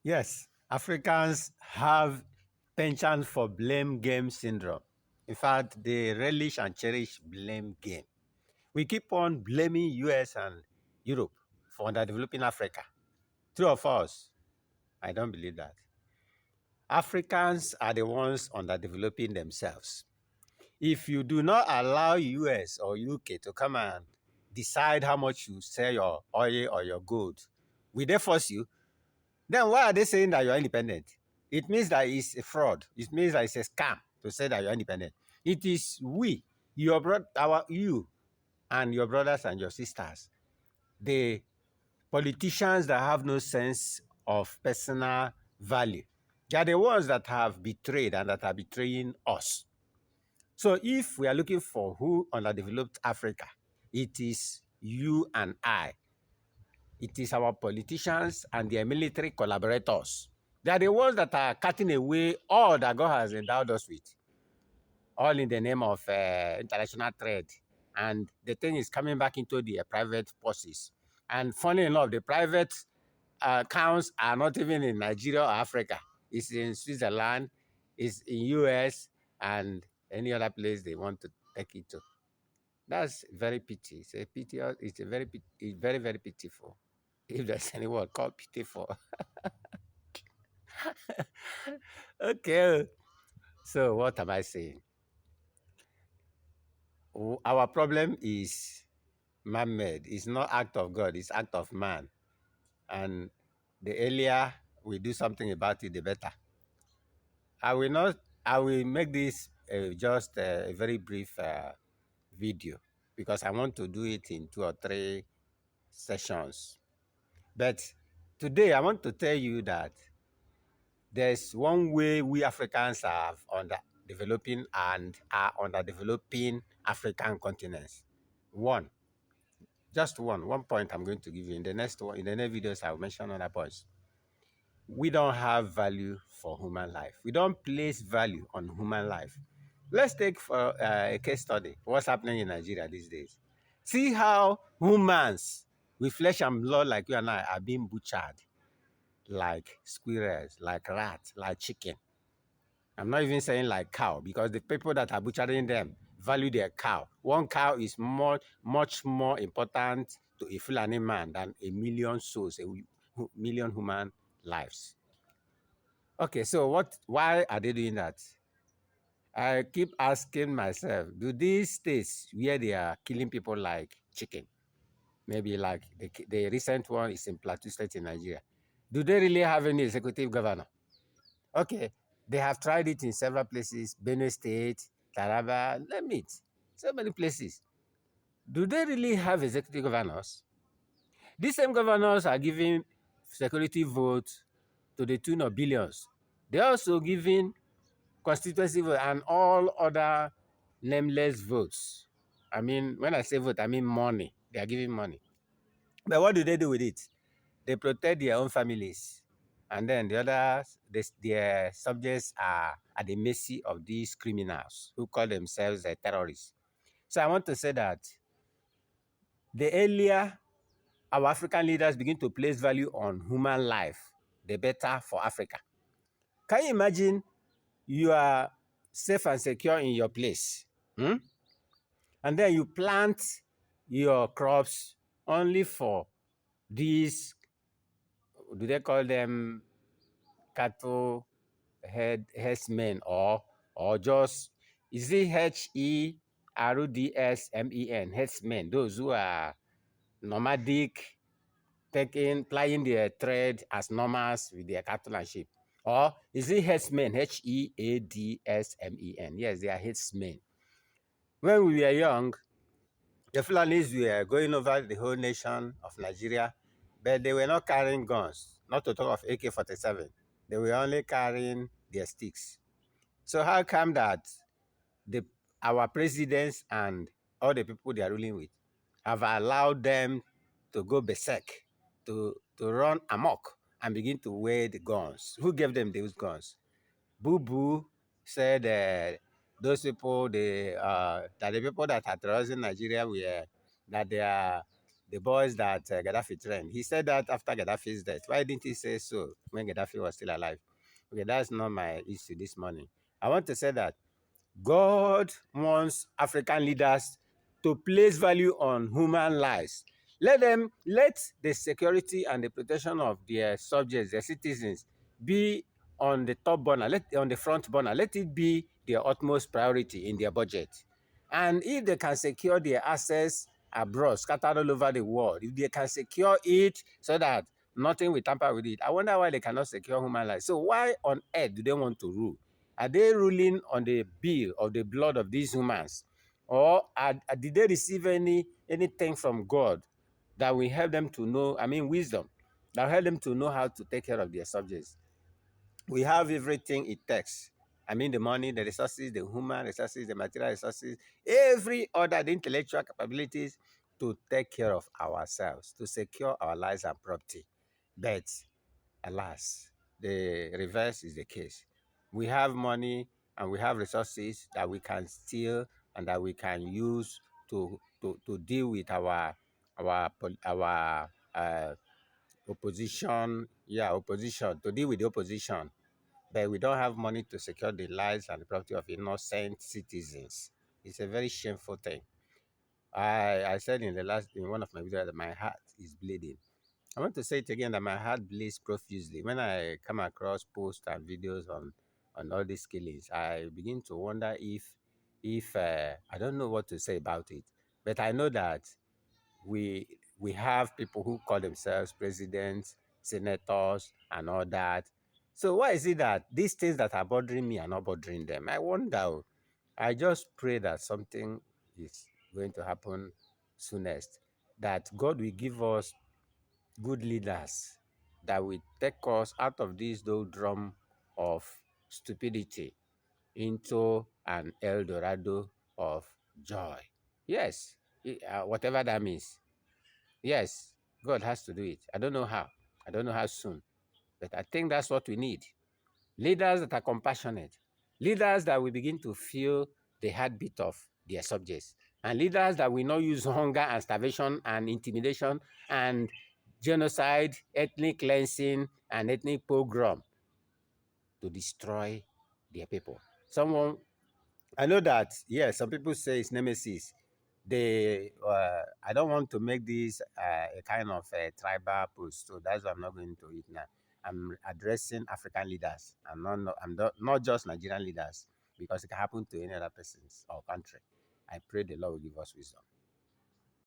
Yes, Africans have penchant for blame game syndrome. In fact, they relish and cherish blame game. We keep on blaming US and Europe for underdeveloping Africa. True of us, I don't believe that. Africans are the ones underdeveloping themselves. If you do not allow US or UK to come and decide how much you sell your oil or your gold, will they force you? Then why are they saying that you're independent? It means that it's a fraud. It means that it's a scam to say that you're independent. It is we, you and your brothers and your sisters, the politicians that have no sense of personal value. They are the ones that have betrayed and that are betraying us. So if we are looking for who underdeveloped Africa, it is you and I. It is our politicians and their military collaborators. They are the ones that are cutting away all that God has endowed us with, all in the name of international trade. And the thing is coming back into the private purses. And funny enough, the private accounts are not even in Nigeria or Africa. It's in Switzerland, it's in US, and any other place they want to take it to. That's very pity. It's a pity. It's very, very pitiful. If there's any word called pitiful. Okay. So what am I saying? Our problem is man-made. It's not act of God. It's act of man. And the earlier we do something about it, the better. I will not. I will make this just a very brief video because I want to do it in 2 or 3 sessions. But today I want to tell you that there's one way we Africans are underdeveloping and are underdeveloping African continents. One, just one point I'm going to give you. In the next one, in the next videos, I'll mention other points. We don't have value for human life. We don't place value on human life. Let's take for a case study what's happening in Nigeria these days. See how humans with flesh and blood like you and I are being butchered like squirrels, like rats, like chicken. I'm not even saying like cow because the people that are butchering them value their cow. One cow is much more important to a Fulani man than a million souls, a million human lives. Okay, so why are they doing that? I keep asking myself, do these states where they are killing people like chicken, maybe like the recent one is in Plateau State in Nigeria, do they really have any executive governor? Okay, they have tried it in several places, Benue State, Taraba, name it, so many places. Do they really have executive governors? These same governors are giving security votes to the tune of billions. They're also giving constituency vote and all other nameless votes. I mean, when I say vote, I mean money. They are giving money. But what do they do with it? They protect their own families. And then the others, their subjects are at the mercy of these criminals who call themselves terrorists. So I want to say that the earlier our African leaders begin to place value on human life, the better for Africa. Can you imagine you are safe and secure in your place? And then you plant your crops only for these, do they call them cattle herdsmen or just, is it HERDSMEN, herdsmen, those who are nomadic, plying their trade as nomads with their cattle and sheep? Or is it herdsmen, HEADSMEN? Yes, they are herdsmen. When we were young, the Fulanis were going over the whole nation of Nigeria, but they were not carrying guns, not to talk of AK-47. They were only carrying their sticks. So how come that our presidents and all the people they are ruling with have allowed them to go berserk, to run amok and begin to wear the guns? Who gave them those guns? Boo Boo said those people, that the people that are terrorizing Nigeria were, that they are the boys that Gaddafi trained. He said that after Gaddafi's death. Why didn't he say so when Gaddafi was still alive? Okay, that's not my issue this morning. I want to say that God wants African leaders to place value on human lives. Let the security and the protection of their subjects, their citizens, be on the top burner, on the front burner. Let it be their utmost priority in their budget. And if they can secure their assets abroad, scattered all over the world, if they can secure it so that nothing will tamper with it, I wonder why they cannot secure human life. So why on earth do they want to rule? Are they ruling on the bill of the blood of these humans? Or did they receive anything from God that will help them to know, wisdom, that will help them to know how to take care of their subjects? We have everything it takes. The money, the resources, the human resources, the material resources, every other, the intellectual capabilities to take care of ourselves, to secure our lives and property. But alas, the reverse is the case. We have money and we have resources that we can steal and that we can use to deal with our opposition. Yeah, opposition, to deal with the opposition. But we don't have money to secure the lives and the property of innocent citizens. It's a very shameful thing. I said in one of my videos that my heart is bleeding. I want to say it again that my heart bleeds profusely. When I come across posts and videos on all these killings, I begin to wonder if I don't know what to say about it. But I know that we have people who call themselves presidents, senators, and all that. So why is it that these things that are bothering me are not bothering them? I wonder. I just pray that something is going to happen soonest. That God will give us good leaders that will take us out of this doldrum of stupidity into an El Dorado of joy. Yes, whatever that means. Yes, God has to do it. I don't know how. I don't know how soon. But I think that's what we need. Leaders that are compassionate. Leaders that will begin to feel the heartbeat of their subjects. And leaders that will not use hunger and starvation and intimidation and genocide, ethnic cleansing, and ethnic pogrom to destroy their people. I know that, yes, some people say it's nemesis. I don't want to make this a kind of a tribal post, so that's why I'm not going to it now. I'm addressing African leaders. I'm not just Nigerian leaders because it can happen to any other persons or country. I pray the Lord will give us wisdom.